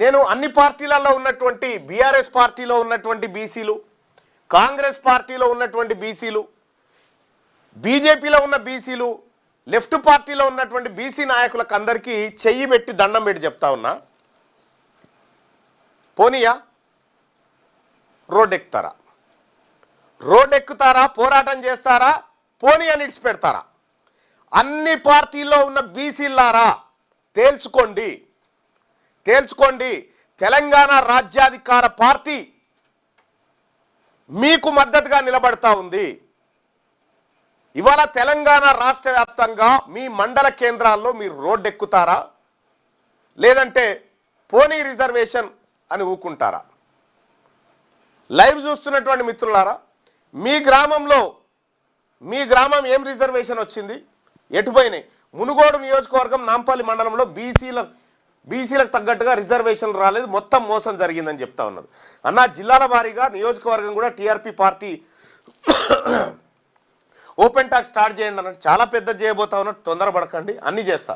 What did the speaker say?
నేను అన్ని పార్టీలలో ఉన్నటువంటి బీఆర్ఎస్ పార్టీలో ఉన్నటువంటి బీసీలు, కాంగ్రెస్ పార్టీలో ఉన్నటువంటి బీసీలు, బీజేపీలో ఉన్న బీసీలు, లెఫ్ట్ పార్టీలో ఉన్నటువంటి బీసీ నాయకులకు అందరికీ చెయ్యి పెట్టి దండం పెట్టి చెప్తా ఉన్నా, పోనీయా రోడ్డెక్కుతారా? రోడ్డెక్కుతారా? పోరాటం చేస్తారా? పోనీ అని ఇడిచిపెడతారా? అన్ని పార్టీల్లో ఉన్న బీసీలారా తేల్చుకోండి, తేల్చుకోండి. తెలంగాణ రాజ్యాధికార పార్టీ మీకు మద్దతుగా నిలబడతా ఉంది. ఇవాళ తెలంగాణ రాష్ట్ర వ్యాప్తంగా మీ మండల కేంద్రాల్లో మీరు రోడ్డెక్కుతారా, లేదంటే పోనీ రిజర్వేషన్ అని ఊకుంటారా? లైవ్ చూస్తున్నటువంటి మిత్రులారా, మీ గ్రామం ఏం రిజర్వేషన్ వచ్చింది, ఎటుపోయినాయి? మునుగోడు నియోజకవర్గం నాంపల్లి మండలంలో బీసీలకు తగ్గట్టుగా రిజర్వేషన్లు రాలేదు, మొత్తం మోసం జరిగిందని చెప్తా ఉన్నారు. అన్న జిల్లాల వారీగా నియోజకవర్గం కూడా TRP party open talk start చేయండి అన్నట్టు చాలా పెద్ద చేయబోతా ఉన్నట్టు తొందరపడకండి, అన్నీ చేస్తా.